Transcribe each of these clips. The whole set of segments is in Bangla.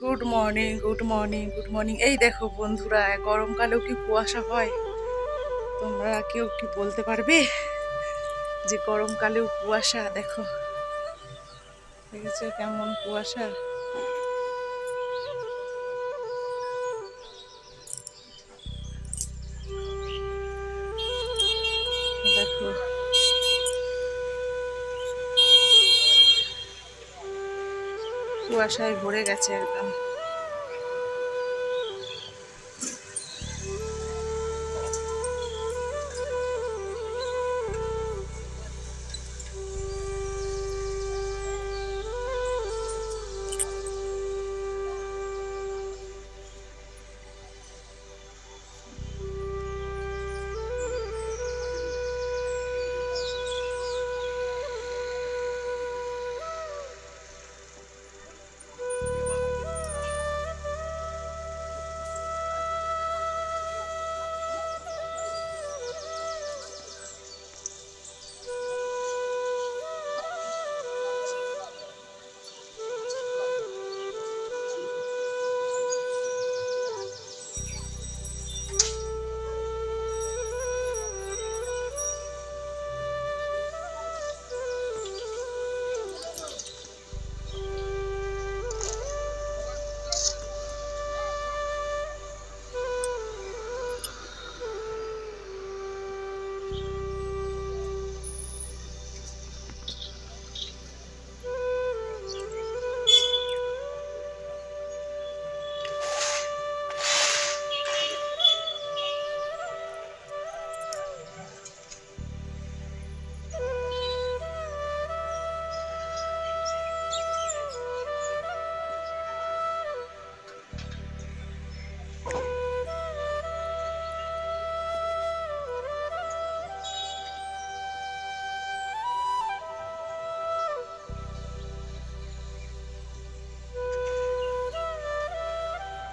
Good morning, good morning, good morning. এই দেখো বন্ধুরা, গরমকালেও কি কুয়াশা হয়? তোমরা কেউ কি বলতে পারবে যে গরমকালেও কুয়াশা? দেখো, দেখেছো কেমন কুয়াশা? দেখো, কুয়াশায় ভরে গেছে একদম।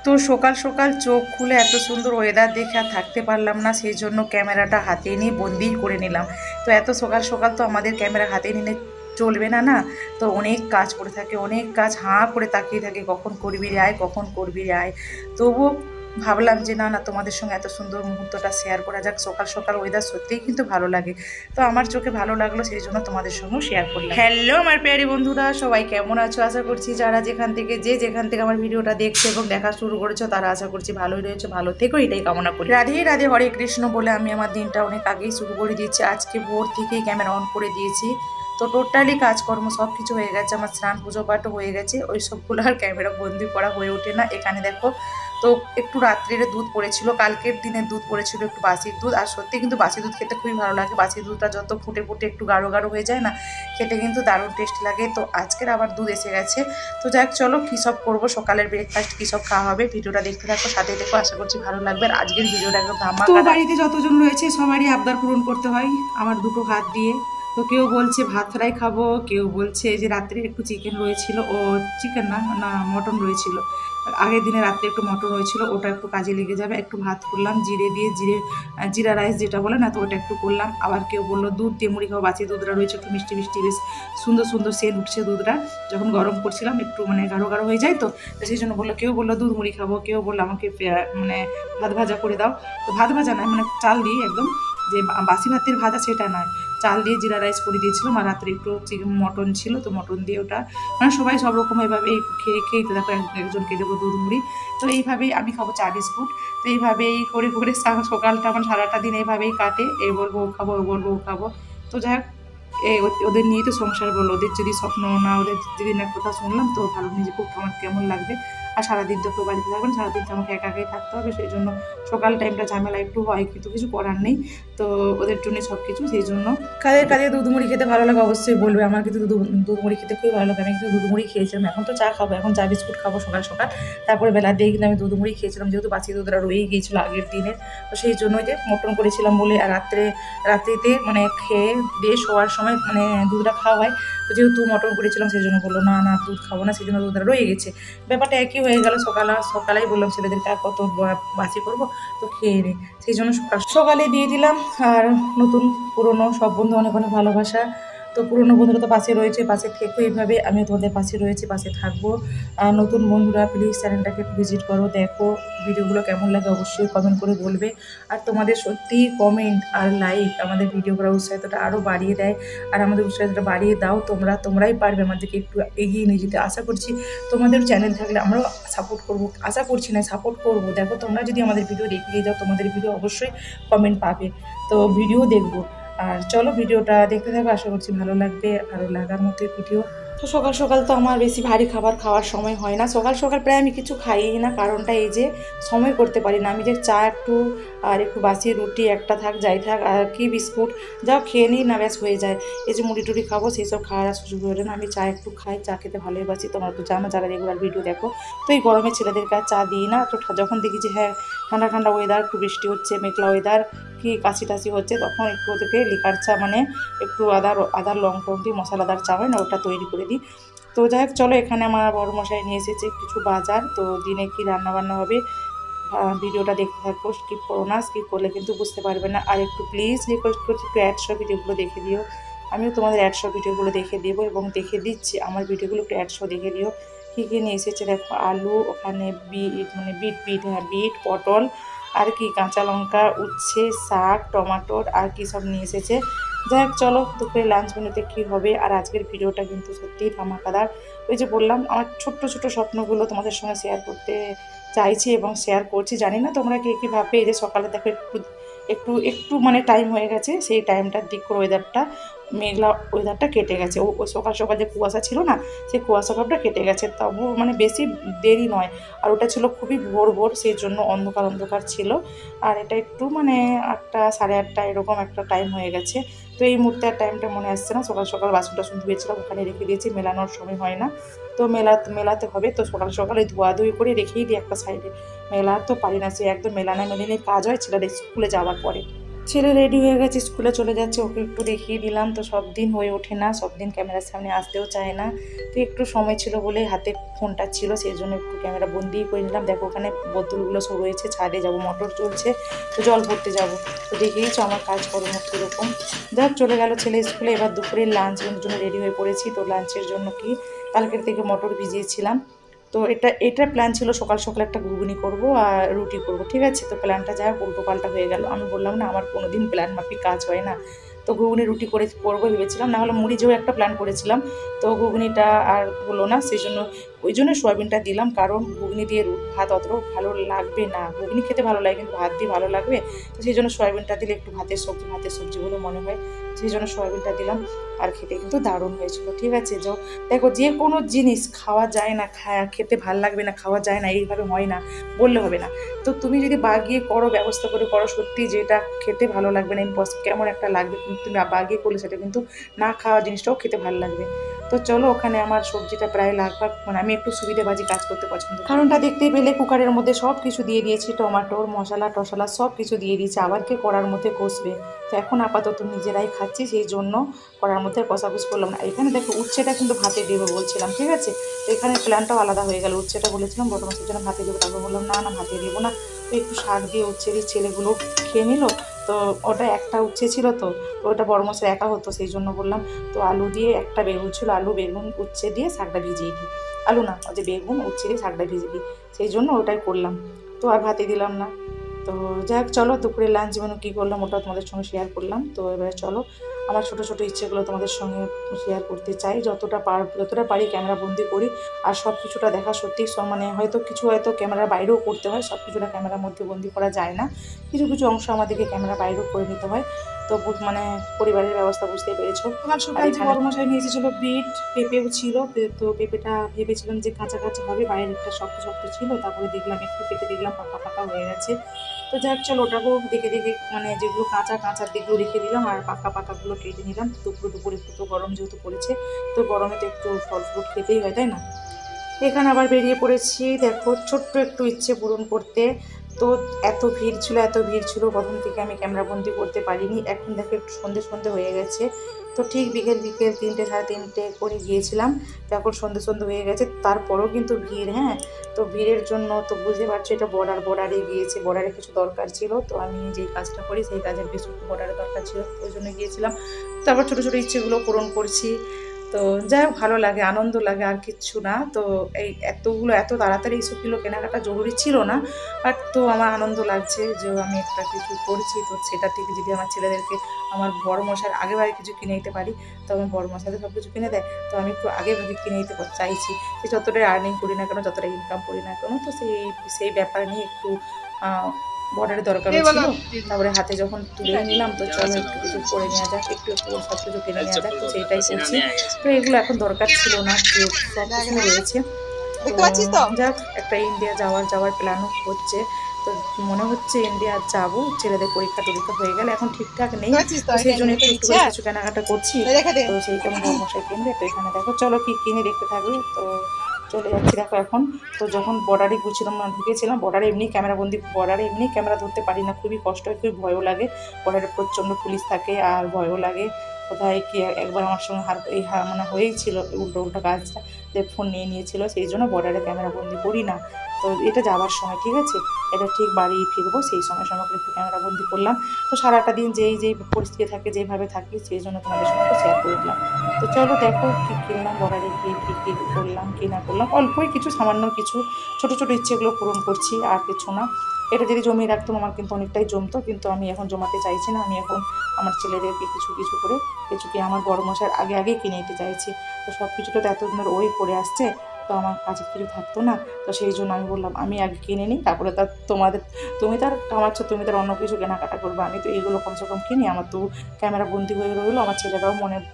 তো সকাল সকাল চোখ খুলে এত সুন্দর ওয়েদার দেখে আর থাকতে পারলাম না, সেই জন্য ক্যামেরাটা হাতে নিয়ে বন্দিই করে নিলাম। তো এত সকাল সকাল তো আমাদের ক্যামেরা হাতে নিলে চলবে না না। তো অনেক কাজ পড়ে থাকে, অনেক কাজ, হাঁ করে তাকিয়ে থাকে কখন করবি রে আয়, কখন করবি রে আয়। তবুও ভাবলাম যে না না, তোমাদের সঙ্গে এত সুন্দর মুহূর্তটা শেয়ার করা যাক। সকাল সকাল ওয়েদার সত্যিই কিন্তু ভালো লাগে। তো আমার চোখে ভালো লাগলো, সেই জন্য তোমাদের সঙ্গেও শেয়ার করলাম। হ্যালো আমার প্রিয় বন্ধুরা, সবাই কেমন আছো? আশা করছি যারা যেখান থেকে আমার ভিডিওটা দেখছো এবং দেখা শুরু করেছো তারা আশা করছি ভালোই রয়েছে, ভালো থেকো, এটাই কামনা করি। রাধে রাধে, হরে কৃষ্ণ বলে আমি আমার দিনটা অনেক আগেই শুরু করে দিয়েছি। আজকে ভোর থেকেই ক্যামেরা অন করে দিয়েছি। তো টোটালি কাজকর্ম সব কিছু হয়ে গেছে, আমার স্নান পুজো পাঠও হয়ে গেছে। ওই সবগুলো আর ক্যামেরা বন্দি করা হয়ে ওঠে না। এখানে দেখো, তো একটু রাত্রিরে দুধ পড়েছিল, কালকের দিনের দুধ পড়েছিল, একটু বাসির দুধ। আর সত্যি কিন্তু বাসি দুধ খেতে খুবই ভালো লাগে। বাসি দুধটা যত ফুটে ফুটে একটু গাঢ় গাঢ় হয়ে যায় না, খেতে কিন্তু দারুণ টেস্ট লাগে। তো আজকের আবার দুধ এসে গেছে। তো যাক, চলো কী সব করবো, সকালের ব্রেকফাস্ট কী সব খাওয়া হবে, ভিডিওটা দেখতে থাকো, সাথে দেখো, আশা করছি ভালো লাগবে। আর আজকের ভিডিওটা একদম ধামাকা। তো বাড়িতে যতজন রয়েছে সবারই আবদার পূরণ করতে হয় আমার দুটো হাত দিয়ে। তো কেউ বলছে ভাত ফ্রাই খাবো, কেউ বলছে যে রাত্রে একটু চিকেন রয়েছিল, ও চিকেন না না মটন রয়েছিল, আগের দিনে রাত্রে একটু মটন রয়েছিল, ওটা একটু কাজে লেগে যাবে। একটু ভাত করলাম জিরে দিয়ে, জিরা রাইস যেটা বলে না, তো ওটা একটু করলাম। আবার কেউ বললো দুধ দিয়ে মুড়ি খাবো, বাসি দুধটা রয়েছে, একটু মিষ্টি মিষ্টি, বেশ সুন্দর সুন্দর সেন্ট উঠছে দুধটা। যখন গরম করছিলাম একটু মানে গাঢ় গাঢ় হয়ে যায়, তো সেই জন্য বললো, কেউ বললো দুধ মুড়ি খাবো, কেউ বললো আমাকে মানে ভাত ভাজা করে দাও। তো ভাত ভাজা নয়, মানে চাল দিয়ে একদম, যে বাসি ভাতের ভাজা সেটা নয়, চাল দিয়ে জিরা রাইস করে দিয়েছিলাম। আর রাত্রে একটু মটন ছিল, তো মটন দিয়ে ওটা মানে সবাই সব রকম এভাবেই খেয়ে তো দেখো, একজনকে দেবো দুধ মুড়ি। তো এইভাবেই আমি খাবো চা বিস্কুট। তো এইভাবেই করে করে সকালটা আমার সারাটা দিন এইভাবেই কাটে। এ বলবো ও খাবো, ও বলবো ও খাবো। তো যাই হোক, ওদের নিয়েই তো সংসার বলো। ওদের যদি স্বপ্ন না, ওদের যদি না কথা শুনলাম তো ভালো, নিজে খুব আমার কেমন লাগবে। আর সারাদিন তো কেউ বাড়িতে থাকবেন, সারাদিন তো আমাকে একা একাই থাকতে হবে, সেই জন্য সকাল টাইমটা ঝামেলা একটু হয়, কিন্তু কিছু করার নেই। তো ওদের জন্য সব কিছু, সেই জন্য কাদের কাদের দুধ মুড়ি খেতে ভালো লাগে অবশ্যই বলবে। আমার কিন্তু দুধ মুড়ি খেতে খুবই ভালো লাগে। আমি কিন্তু দুধ মুড়ি খেয়েছিলাম, এখন তো চা খাবো, এখন চা বিস্কুট খাবো সকাল সকাল। তারপরে বেলা দিয়ে কিন্তু আমি দুধ মুড়ি খেয়েছিলাম, যেহেতু বাসি দুধটা রয়েই গিয়েছিলো আগের দিনের। তো সেই জন্যই যে মটন করেছিলাম বলে। আর রাত্রিতে মানে খেয়ে দিয়ে শোয়ার সময় মানে দুধটা খাওয়া হয়। তো যেহেতু মটন করেছিলাম, সেই জন্য বললো না না দুধ খাবো না, সেই জন্য দুধটা রয়ে গেছে। ব্যাপারটা একই হয়ে গেল। সকালেই বললাম ছেলেদেরকে আর কত বাসি করবো, তো খেয়ে নিই, সেই জন্য সকালে দিয়ে দিলাম। আর নতুন পুরনো সব বন্ধু অনেক অনেক ভালোবাসা। তো পুরনো বন্ধুরা তো পাশে রয়েছে, পাশে থেকো এভাবে, আমিও তোমাদের পাশে রয়েছি, পাশে থাকবো। আর নতুন বন্ধুরা প্লিজ চ্যানেলটাকে একটু ভিজিট করো, দেখো ভিডিওগুলো কেমন লাগে অবশ্যই কমেন্ট করে বলবে। আর তোমাদের সত্যিই কমেন্ট আর লাইক আমাদের ভিডিও করার উৎসাহটা আরও বাড়িয়ে দেয়। আর আমাদের উৎসাহটা বাড়িয়ে দাও, তোমরাই পারবে আমাদেরকে একটু এগিয়ে নিয়ে যেতে। আশা করছি তোমাদের চ্যানেল থাকলে আমরাও সাপোর্ট করবো, আশা করছি না সাপোর্ট করবো। দেখো তোমরা যদি আমাদের ভিডিও দেখিয়ে যাও, তোমাদের ভিডিও অবশ্যই কমেন্ট পাবে, তো ভিডিও দেখবো। আর চলো ভিডিওটা দেখতে থাকো, আশা করছি ভালো লাগবে, ভালো লাগার মতো ভিডিও। তো সকাল সকাল তো আমার বেশি ভারী খাবার খাওয়ার সময় হয় না, সকাল সকাল প্রায় আমি কিছু খাইই না, কারণটা এই যে সময় করতে পারি না আমি, যে চা একটু আর একটু বাসি রুটি একটা থাক যাই থাক আর কি বিস্কুট যাও খেয়ে নিই না, ব্যাস হয়ে যায়। এই যে মুড়ি টুড়ি খাবো সেই সব খাওয়ার সুযোগ হয়ে না, আমি চা একটু খাই, চা খেতে ভালোই বাসি। তোমরা তো জানো যারা রেগুলার ভিডিও দেখো। তো এই গরমে ছেলেদেরকে আর চা দিই না, তো যখন দেখি যে হ্যাঁ ঠান্ডা ঠান্ডা ওয়েদার, একটু বৃষ্টি হচ্ছে, মেঘলা ওয়েদার, কি কাশি টাশি হচ্ছে, তখন একটু ওদেরকে লিকার চা মানে একটু আদার লং টং দিয়ে মশলাদার চা হয় না, ওটা তৈরি করে দিই। তো যাই হোক চলো, এখানে আমার বড় মশাই নিয়ে এসেছে কিছু বাজার, তো দিনে কি রান্না বান্না হবে ভিডিওটা দেখতে থাকো, স্কিপ করো না, স্কিপ করলে কিন্তু বুঝতে পারবে না। আর একটু প্লিজ রিকোয়েস্ট করছি একটু অ্যাডসহ ভিডিওগুলো দেখে দিও, আমিও তোমাদের অ্যাডসহ ভিডিওগুলো দেখে দেবো এবং দেখে দিচ্ছি, আমার ভিডিওগুলো একটু অ্যাডসহ দেখে দিও। কী কী নিয়ে এসেছে দেখো, আলু, ওখানে বিট পটল, আর কি কাঁচা লঙ্কা, উচ্ছে, শাক, টমাটোর, আর কি সব নিয়ে এসেছে। যাই হোক চলো দুপুরে লাঞ্চ মেনুতে কী হবে। আর আজকের ভিডিওটা কিন্তু সত্যিই ধামাকাদার। ওই যে বললাম আমার ছোট্ট ছোট্ট স্বপ্নগুলো তোমাদের সঙ্গে শেয়ার করতে চাইছি এবং শেয়ার করছি, জানি না তোমরা কে কী ভাববে। এই যে সকালে দেখো একটু একটু একটু মানে টাইম হয়ে গেছে, সেই টাইমটার দিক করে ওয়েদারটা মেঘলা ওয়েদারটা কেটে গেছে, ওই সকাল সকাল যে কুয়াশা ছিল না, সেই কুয়াশা ভাবটা কেটে গেছে, তবু মানে বেশি দেরি নয়। আর ওটা ছিল খুবই ভোর ভোর, সেই জন্য অন্ধকার অন্ধকার ছিল। আর এটা একটু মানে 8টা সাড়ে 8টা এরকম একটা টাইম হয়ে গেছে। তো এই মুহূর্তে আর টাইমটা মনে আসছে না, সকাল সকাল বাসন টাসন ধুয়েছিলাম, ওখানে রেখে দিয়েছি, মেলানোর সময় হয় না, তো মেলাতে হবে। তো সকাল সকাল ওই ধোয়াধুয়ি করে রেখেই দিই একটা সাইডে, মেলা তো পারি না, সে একদম মেলানো মেলিনের কাজ হয় ছেলেদের স্কুলে যাওয়ার পরে। ছেলে রেডি হয়ে গেছে, স্কুলে চলে যাচ্ছে, ওকে একটু দেখিয়ে দিলাম। তো সব দিন হয়ে ওঠে না, সব দিন ক্যামেরার সামনে আসতেও চায় না, তো একটু সময় ছিল বলে হাতে ফোনটা ছিল, সেই জন্য একটু ক্যামেরা বন্দিই করে নিলাম। দেখো ওখানে বোতলগুলো সব রয়েছে, ছাদে যাবো, মোটর চলছে, তো জল ভরতে যাবো, তো দেখেইছো আমার কাজকর্ম কীরকম। যাক চলে গেল ছেলে স্কুলে। এবার দুপুরে লাঞ্চের জন্য রেডি হয়ে পড়েছি। তো লাঞ্চের জন্য কি কালকের থেকে মটর ভিজিয়েছিলাম, তো এটা প্ল্যান ছিল সকাল সকাল একটা ঘুগনি করব আর রুটি করব, ঠিক আছে। তো প্ল্যানটা যা উল্টো পাল্টা হয়ে গেল, আমি বললাম না আমার কোনো দিন প্ল্যান মাফিক কাজ হয় না। তো ঘুগনি রুটি করবো ভেবেছিলাম, না হলে মুড়ি যেও একটা প্ল্যান করেছিলাম, তো ঘুগনিটা আর হলো না, সেই জন্য ওই জন্য সয়াবিনটা দিলাম, কারণ ঘুগনি দিয়ে ভাত অত ভালো লাগবে না, ঘুগনি খেতে ভালো লাগে কিন্তু ভাত দিয়ে ভালো লাগবে, তো সেই জন্য সয়াবিনটা দিলে একটু ভাতের সবজি বলে মনে হয়, সেই জন্য সয়াবিনটা দিলাম। আর খেতে কিন্তু দারুণ হয়েছিল, ঠিক আছে। দেখো যে কোনো জিনিস খাওয়া যায় না, খেতে ভাল লাগবে না, খাওয়া যায় না, এইভাবে হয় না, বললে হবে না। তো তুমি যদি বাগিয়ে করো, ব্যবস্থা করে করো, সত্যি যেটা খেতে ভালো লাগবে না, কেমন একটা লাগবে, কিন্তু তুমি বাগিয়ে করলে সেটা কিন্তু না খাওয়া জিনিসটাও খেতে ভালো লাগবে। তো চলো ওখানে আমার সবজিটা প্রায় লাগভাগ, মানে আমি একটু সুবিধাবাজি কাজ করতে পছন্দ করি, কারণটা দেখতেই পেলে কুকারের মধ্যে সব কিছু দিয়ে দিয়েছি, টমাটোর মশলা টশলা সব কিছু দিয়ে দিয়েছি, আবার কে কড়ার মধ্যে কষবে। তো এখন আপাতত নিজেরাই খাচ্ছি, সেই জন্য কড়ার মধ্যে কষাকষি করলাম না। এখানে দেখো উচ্ছেটা কিন্তু ভাতে দেবো বলছিলাম, ঠিক আছে, তো এখানে প্ল্যানটাও আলাদা হয়ে গেল। উচ্ছেটা বলেছিলাম বড় মাছের জন্য ভাতে দেবো, তারপর বললাম না ভাতে দেবো না, তো একটু শাক দিয়ে উচ্ছে দিয়ে ছেলেগুলো খেয়ে নিল। তো ওটা একটা উচ্ছে ছিল, তো ওটা বড় মাছের একা হতো, সেই জন্য বললাম তো আলু দিয়ে, একটা বেগুন ছিল, আলু বেগুন উচ্ছে দিয়ে শাকটা ভিজিয়ে দিই, আলু না ওই যে বেগুন উচ্ছে দিয়ে শাকটা ভিজিয়ে দিই, সেই জন্য ওটাই করলাম, তো আর ভাতে দিলাম না। তো যাই হোক চলো দুপুরে লাঞ্চ মেনু কী করলাম ওটা তোমাদের সঙ্গে শেয়ার করলাম। তো এবারে চলো আমার ছোটো ছোটো ইচ্ছেগুলো তোমাদের সঙ্গে শেয়ার করতে চাই, যতটা পারি ক্যামেরা বন্দি করি। আর সব কিছুটা দেখা সত্যি মানে হয়তো ক্যামেরার বাইরেও করতে হয়, সব কিছুটা ক্যামেরার মধ্যে বন্দি করা যায় না, কিছু কিছু অংশ আমাদেরকে ক্যামেরা বাইরেও করে নিতে হয়। তো মানে পরিবারের ব্যবস্থা বুঝতেই পেরেছো। সকাল যে বড় মশাই নিয়ে এসেছিলো বিট, পেঁপেও ছিল, তো পেঁপেটা ভেবেছিলাম যে কাঁচা কাঁচা হবে, বাইরের একটা শক্ত শক্ত ছিল, তারপরে দেখলাম একটু কেটে দেখলাম পাকা পাকা হয়ে গেছে। তো যাক চলো ওটাকেও দেখে মানে যেগুলো কাঁচার দিকগুলো রেখে দিলাম, আর পাকাগুলো কেটে নিলাম। দুপুর একটু তো গরম যেহেতু পড়েছে, তো গরমে তো একটু ফল ফ্রুট খেতেই হয়, তাই না। এখানে আবার বেরিয়ে পড়েছি দেখো ছোট্ট একটু ইচ্ছে পূরণ করতে। তো এত ভিড় ছিল, এত ভিড় ছিল, প্রথম থেকে আমি ক্যামেরাবন্দি করতে পারিনি। এখন দেখো একটু সন্ধে সন্ধে হয়ে গেছে, তো ঠিক বিকেল 3টে সাড়ে 3টে করে গিয়েছিলাম, তো এখন সন্ধে সন্ধে হয়ে গেছে, তারপরেও কিন্তু ভিড়। হ্যাঁ, তো ভিড়ের জন্য তো বুঝতে পারছি এটা বর্ডারে গিয়েছে, বর্ডারে কিছু দরকার ছিল, তো আমি যেই কাজটা করি সেই কাজের কিছু বর্ডারে দরকার ছিল, ওই জন্য গিয়েছিলাম। তারপর ছোটো ছোটো ইচ্ছেগুলো পূরণ করছি। তো যাই হোক, ভালো লাগে, আনন্দ লাগে, আর কিচ্ছু না। তো এই এত তাড়াতাড়ি এইসবগুলো কেনাকাটা জরুরি ছিল না, বাট তো আমার আনন্দ লাগছে যে আমি একটা কিছু করছি, তো সেটা থেকে যদি আমার ছেলেদেরকে আমার বড় মশাইয়ের আগে ভাগে কিছু কিনে দিতে পারি, তো আমার বড় মশাইদের সব কিছু কিনে দেয়, তো আমি একটু আগে ভাগে কিনে দিতে চাইছি। যে যতটাই আর্নিং করি না কেন, যতটাই ইনকাম করি না কেন, তো সেই ব্যাপার নিয়ে একটু বর্ডারের দরকারও ছিল। তারপরে হাতে যখন তুলে নিলাম, তো চলো একটু কিছু করে নেওয়া যাক, একটু সব কিছু কিনে নেওয়া যাক, তো সেইটাই করছি। তো এগুলো এখন দরকার ছিল না, সব কিছু রয়েছে। তো যাক, একটা ইন্ডিয়া যাওয়ার প্ল্যানও হচ্ছে, তো মনে হচ্ছে ইন্ডিয়া যাবো, ছেলেদের পরীক্ষা হয়ে গেলে, এখন ঠিকঠাক নেই, তো সেই জন্য একটু একটু করে কিছু কেনাকাটা করছি। তো সেইটা আমার মশাই কিনবে, তো এখানে দেখো, চলো কি কিনে দেখতে থাকবে। তো চলে যাচ্ছি দেখো এখন। তো যখন বর্ডারে ঢুকেছিলাম, বর্ডারে এমনি ক্যামেরা ধরতে পারি না, খুবই কষ্ট হয়, খুবই ভয়ও লাগে। বর্ডারে প্রচণ্ড পুলিশ থাকে আর ভয়ও লাগে। কোথায় কি একবার আমার সঙ্গে মানে হয়েইছিল উল্টো কাজটা, যে ফোন নিয়ে নিয়েছিল, সেই জন্য বর্ডারে ক্যামেরা বন্দি করি না। তো এটা যাওয়ার সময়, ঠিক আছে, এটা ঠিক বাড়ি ফিরবো সেই সময় একটু ক্যামেরা বন্দি করলাম। তো সারাটা দিন যেই পরিস্থিতি থাকে, যেইভাবে থাকি, সেই জন্য তোমাদের সঙ্গে শেয়ার করে দিলাম। তো চলো দেখো কী কিনলাম, বর্ডারে গিয়ে কী করলাম, কী না করলাম। অল্পই কিছু, সামান্য কিছু ছোটো ছোটো ইচ্ছেগুলো পূরণ করছি, আর কিছু না। এটা যদি জমিয়ে রাখতাম আমার কিন্তু অনেকটাই জমতো, কিন্তু আমি এখন জমাতে চাইছি না। আমি এখন আমার ছেলেদেরকে কিছু করে কিছু কি আমার বড় মশাইয়ের আগেই কিনে নিতে চাইছি। তো সব কিছুটা তো এতদিনের ওই করে আসছে, তো আমার কাছে কিছু থাকতো না, তো সেই জন্য আমি বললাম আমি আগে কিনে নিই, তারপরে তুমি তো আর কামাচ্ছ, তুমি তো আর অন্য কিছু কেনাকাটা করবে, আমি তো এগুলো কমসে কম কিনি, আমার তো ক্যামেরা বন্দি হয়ে রইলো, আমার ছেলেরাও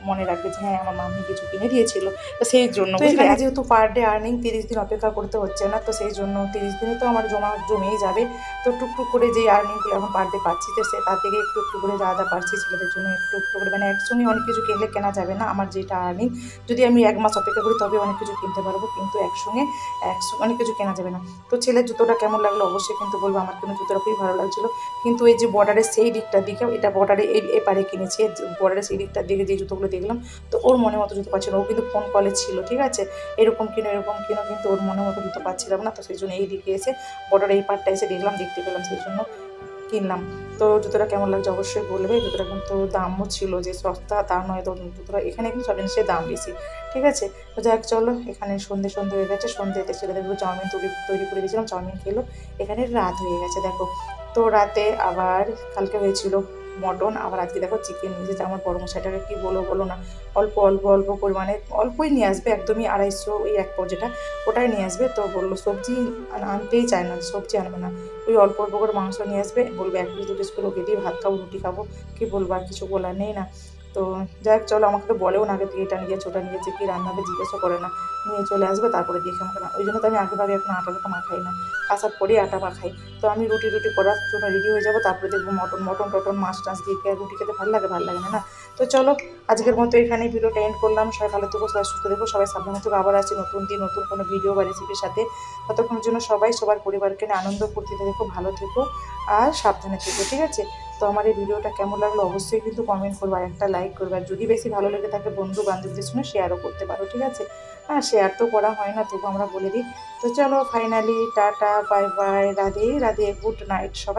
মনে রাখবে যে হ্যাঁ আমার মাম্মি কিছু কিনে দিয়েছিল। তো সেই জন্য এখানে যেহেতু পার ডে আর্নিং 30 দিন অপেক্ষা করতে হচ্ছে না, তো সেই জন্য 30 দিনে তো আমার জমেই যাবে। তো টুকটুক করে যে আর্নিংগুলো এখন পার ডে পাচ্ছি, তো সে তার থেকে একটু করে যা পাচ্ছি ছেলেদের জন্য একটু করে, মানে একসঙ্গে অনেক কিছু কিনলে কেনা যাবে না। আমার যেটা আর্নিং, যদি আমি 1 মাস অপেক্ষা করি তবে অনেক কিছু কিনতে পারবো, কিন্তু একসঙ্গে অনেক কিছু কেনা যাবে না। তো ছেলের জুতোটা কেমন লাগলো অবশ্যই কিন্তু বলবো, আমার কিন্তু জুতোটা খুবই ভালো লাগছিলো। কিন্তু এই যে বর্ডারের সেই দিকটার দিকে, এটা বর্ডারে এপারে কিনেছি, বর্ডারের সেই দিকটার দিকে যে জুতোগুলো দেখলাম, তো ওর মনের মতো জুতো পাচ্ছিল, ও কিন্তু ফোন কলে ছিল, ঠিক আছে, এরকম কিনো, কিন্তু ওর মনের মতো জুতো পাচ্ছিলাম না। তো সেই জন্য এই দিকে এসে, বর্ডারে এই পার্টটা এসে দেখতে পেলাম, সেই জন্য কিনলাম। তো জুতোটা কেমন লাগছে অবশ্যই বলবে। জুতোটা কিন্তু দামও ছিল, যে সস্তা তা নয়, তো জুতোটা এখানে কিন্তু সব জিনিসের দাম বেশি, ঠিক আছে। তো যাক চলো, এখানে সন্ধে হয়ে গেছে, সন্ধ্যেতে ছেলেদেরগুলো চাউমিন তৈরি করে দিয়েছিলাম, চাউমিন খেলো। এখানে রাত হয়ে গেছে দেখো। তো রাতে আবার কালকে হয়েছিল মটন, আবার আজকে দেখো চিকেন নিয়ে এসেছে। আমার বড় মশাইটাকে কি বলো না, অল্প পরিমাণে, অল্পই নিয়ে আসবে, একদমই 250, ওই 1 পর যেটা, ওটাই নিয়ে আসবে। তো বললো সবজি আনতেই চায় না, সবজি আনবে না, ওই অল্প করে মাংস নিয়ে আসবে, বলবে 1 পিস 2 পিস করে ওকে দিয়ে ভাত খাবো, রুটি খাবো, কি বলবো, আর কিছু বলার নেই না। তো যাক চলো, আমাকে তো বলেও না আগে তুই এটা নিয়েছো ওটা নিয়েছে, কি রান্না হবে জিজ্ঞাসা করে না, নিয়ে চলে আসবে, তারপরে দেখে আমাকে না, ওই জন্য তো আমি আগেভাগে এখন আটাটা মাখাই না, আসার পরেই আটা মাখাই। তো আমি রুটি করার জন্য রেডি হয়ে যাবো, তারপরে দেখবো মটন মাছ টাছ দিয়ে রুটি খেতে ভালো লাগে না না। তো চলো, আজকের মতো এখানেই ভিডিওটা এন্ড করলাম। সবাই ভালো থেকো, সবাই সুস্থ থেকো, সবাই সাবধানে থেকো। আবার আছে নতুন দিন, নতুন কোনো ভিডিও বা রেসিপির সাথে। ততক্ষণের জন্য সবাই সবার পরিবারকে নিয়ে আনন্দ ফুর্তিতে থেকো, ভালো থেকো আর সাবধানে থেকো, ঠিক আছে। তো আমার এই ভিডিওটা কেমন লাগলো অবশ্যই কিন্তু কমেন্ট করবে, আর একটা লাইক করবে, আর যদি বেশি ভালো লেগে থাকে বন্ধু বান্ধবদের সঙ্গে শেয়ারও করতে পারো, ঠিক আছে। হ্যাঁ, শেয়ার তো করা হয় না, তবু আমরা বলে দিই। তো চলো finally tata, bye bye, Radhe Radhe, good night সবাই।